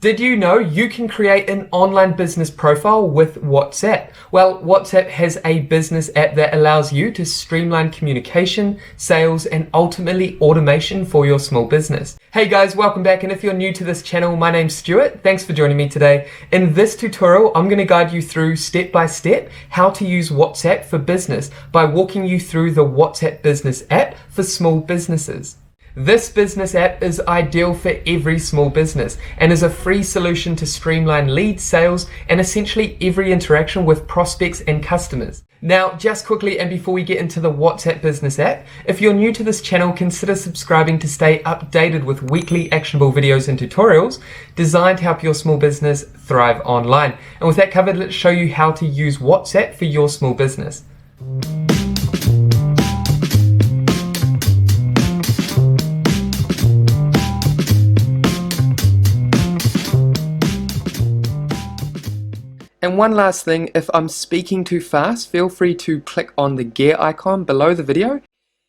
Did you know you can create an online business profile with WhatsApp? Well, WhatsApp has a business app that allows you to streamline communication, sales, and ultimately automation for your small business. Hey guys, welcome back, and if you're new to this channel, my name's Stewart. Thanks for joining me today. In this tutorial, I'm going to guide you through step by step how to use WhatsApp for business by walking you through the WhatsApp business app for small businesses. This business app is ideal for every small business and is a free solution to streamline lead sales and essentially every interaction with prospects and customers. Now, just quickly and before we get into the WhatsApp business app, if you're new to this channel, consider subscribing to stay updated with weekly actionable videos and tutorials designed to help your small business thrive online. And with that covered, let's show you how to use WhatsApp for your small business. And one last thing, if I'm speaking too fast, feel free to click on the gear icon below the video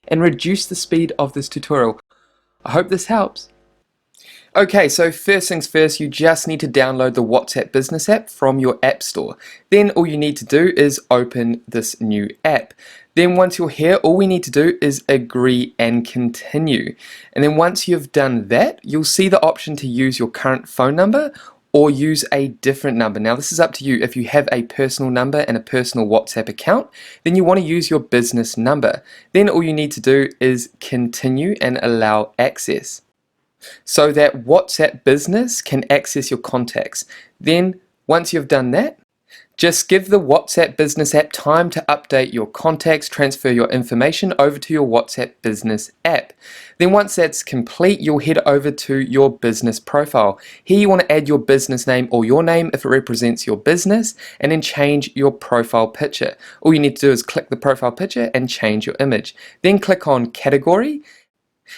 and reduce the speed of this tutorial. I hope this helps. Okay, so first things first, you just need to download the WhatsApp business app from your app store. Then all you need to do is open this new app. Then once you're here, all we need to do is agree and continue. And then once you've done that, you'll see the option to use your current phone number or use a different number. Now this is up to you. If you have a personal number and a personal WhatsApp account, then you want to use your business number. Then all you need to do is continue and allow access so that WhatsApp business can access your contacts. Then once you've done that, just give the WhatsApp business app time to update your contacts, transfer your information over to your WhatsApp business app. Then once that's complete, you'll head over to your business profile. Here you want to add your business name or your name if it represents your business, and then change your profile picture. All you need to do is click the profile picture and change your image. Then click on category.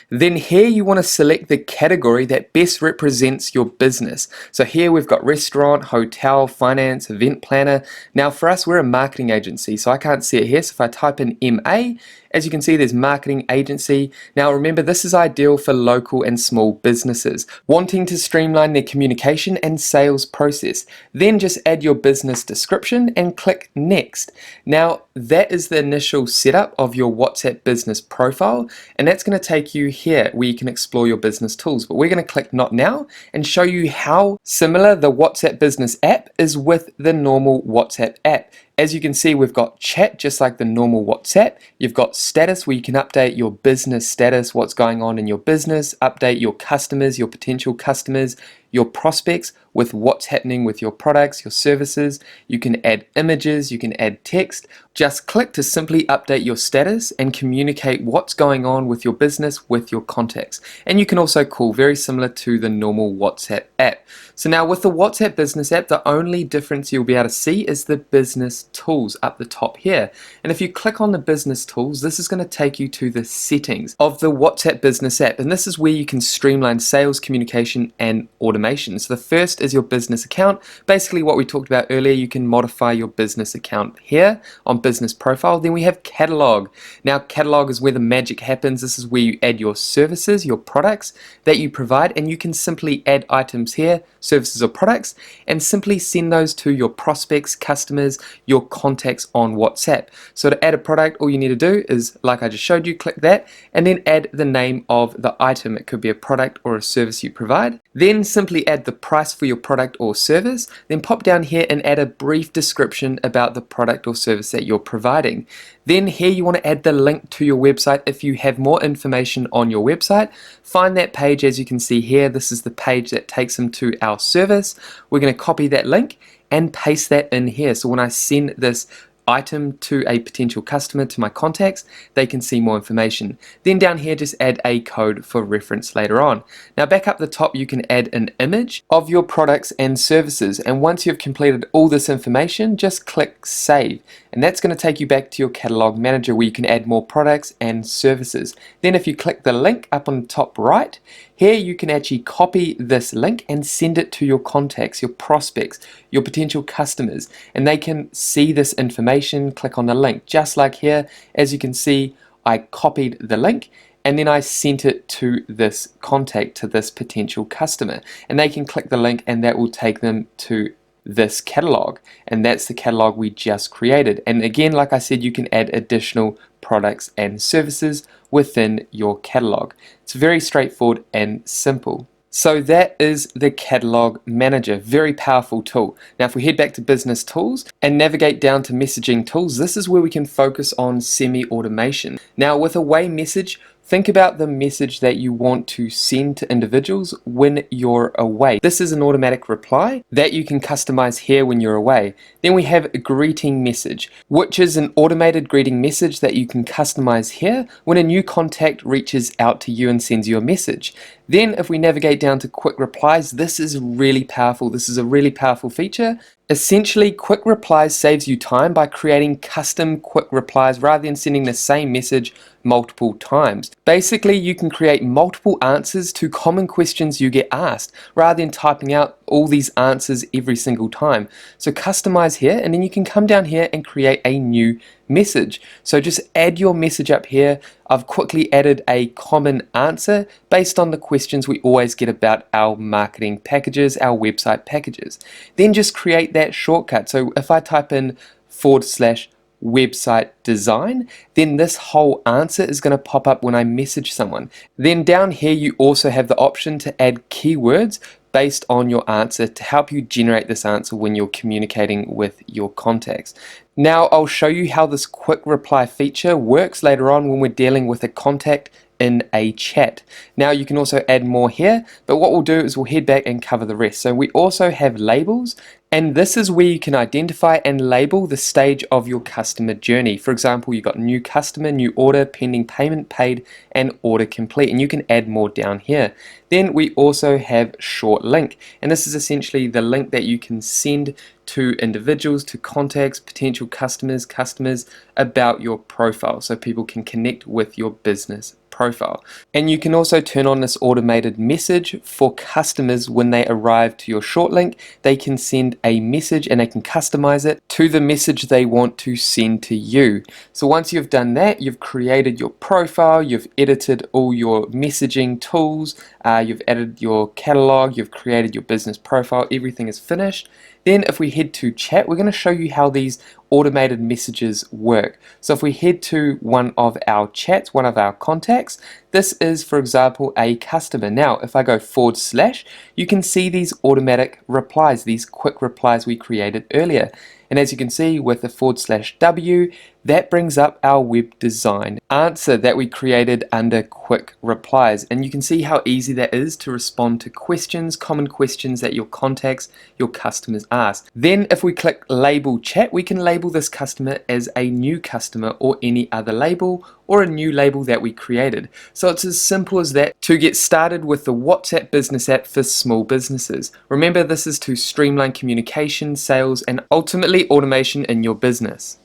Then here you want to select the category that best represents your business. So here we've got restaurant, hotel, finance, event planner. Now for us, we're a marketing agency, so I can't see it here. So if I type in MA, as you can see, there's marketing agency. Now remember, this is ideal for local and small businesses wanting to streamline their communication and sales process. Then just add your business description and click next. Now that is the initial setup of your WhatsApp business profile, and that's going to take you here where you can explore your business tools. But we're going to click not now and show you how similar the WhatsApp business app is with the normal WhatsApp app. As you can see, we've got chat just like the normal WhatsApp. You've got status where you can update your business status, what's going on in your business, update your customers, your potential customers, your prospects with what's happening with your products, your services. You can add images, you can add text. Just click to simply update your status and communicate what's going on with your business with your contacts. And you can also call, very similar to the normal WhatsApp app. So now with the WhatsApp business app, the only difference you'll be able to see is the business tools up the top here. And if you click on the business tools, this is going to take you to the settings of the WhatsApp business app. And this is where you can streamline sales, communication, and automation. So the first is your business account. Basically what we talked about earlier, you can modify your business account here on business profile. Then we have catalog. Now catalog is where the magic happens. This is where you add your services, your products that you provide, and you can simply add items here, services or products, and simply send those to your prospects, customers, your contacts on WhatsApp. So to add a product, all you need to do is, like I just showed you, click that and then add the name of the item. It could be a product or a service you provide. Then simply add the price for your product or service. Then pop down here and add a brief description about the product or service that you're providing. Then here you want to add the link to your website if you have more information on your website. Find that page. As you can see here, this is the page that takes them to our service. We're going to copy that link and paste that in here. So when I send this item to a potential customer, to my contacts, they can see more information. Then down here, just add a code for reference later on. Now back up the top, you can add an image of your products and services. And once you've completed all this information, just click save. And that's going to take you back to your catalog manager where you can add more products and services. Then if you click the link up on the top right, here you can actually copy this link and send it to your contacts, your prospects, your potential customers, and they can see this information. Click on the link just like here. As you can see, I copied the link and then I sent it to this contact, to this potential customer, and they can click the link and that will take them to this catalog, and that's the catalog we just created. And again, like I said, you can add additional products and services within your catalog. It's very straightforward and simple. So that is the Catalog Manager, very powerful tool. Now if we head back to Business Tools and navigate down to Messaging Tools, this is where we can focus on semi-automation. Now with Away Message, think about the message that you want to send to individuals when you're away. This is an automatic reply that you can customize here when you're away. Then we have a greeting message, which is an automated greeting message that you can customize here when a new contact reaches out to you and sends you a message. Then if we navigate down to quick replies, this is really powerful. This is a really powerful feature. Essentially, quick replies saves you time by creating custom quick replies rather than sending the same message multiple times. Basically, you can create multiple answers to common questions you get asked rather than typing out all these answers every single time. So customize here, and then you can come down here and create a new message. So just add your message up here. I've quickly added a common answer based on the questions we always get about our marketing packages, our website packages. Then just create that shortcut. So if I type in /website design, then this whole answer is going to pop up when I message someone. Then down here you also have the option to add keywords based on your answer to help you generate this answer when you're communicating with your contacts. Now I'll show you how this quick reply feature works later on when we're dealing with a contact in a chat. Now you can also add more here, but what we'll do is we'll head back and cover the rest. So we also have labels, and this is where you can identify and label the stage of your customer journey. For example, you've got new customer, new order, pending payment, paid, and order complete, and you can add more down here. Then we also have short link, and this is essentially the link that you can send to individuals, to contacts, potential customers about your profile, so people can connect with your business profile. And you can also turn on this automated message for customers. When they arrive to your short link, they can send a message and they can customize it to the message they want to send to you. So once you've done that, you've created your profile, you've edited all your messaging tools, you've added your catalog, you've created your business profile, everything is finished. Then if we head to chat, we're going to show you how these automated messages work. So if we head to one of our chats, one of our contacts, this is, for example, a customer. Now, if I go /, you can see these automatic replies, these quick replies we created earlier. And as you can see with the /W, that brings up our web design answer that we created under quick replies. And you can see how easy that is to respond to questions, common questions that your contacts, your customers ask. Then if we click label chat, we can label this customer as a new customer or any other label or a new label that we created. So it's as simple as that to get started with the WhatsApp business app for small businesses. Remember, this is to streamline communication, sales, and ultimately automation in your business.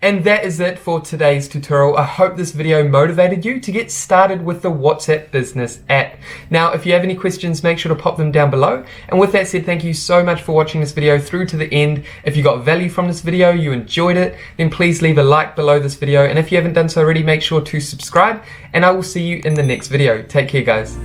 And that is it for today's tutorial. I hope this video motivated you to get started with the WhatsApp Business app. Now, if you have any questions, make sure to pop them down below. And with that said, thank you so much for watching this video through to the end. If you got value from this video, you enjoyed it, then please leave a like below this video. And if you haven't done so already, make sure to subscribe. And I will see you in the next video. Take care, guys.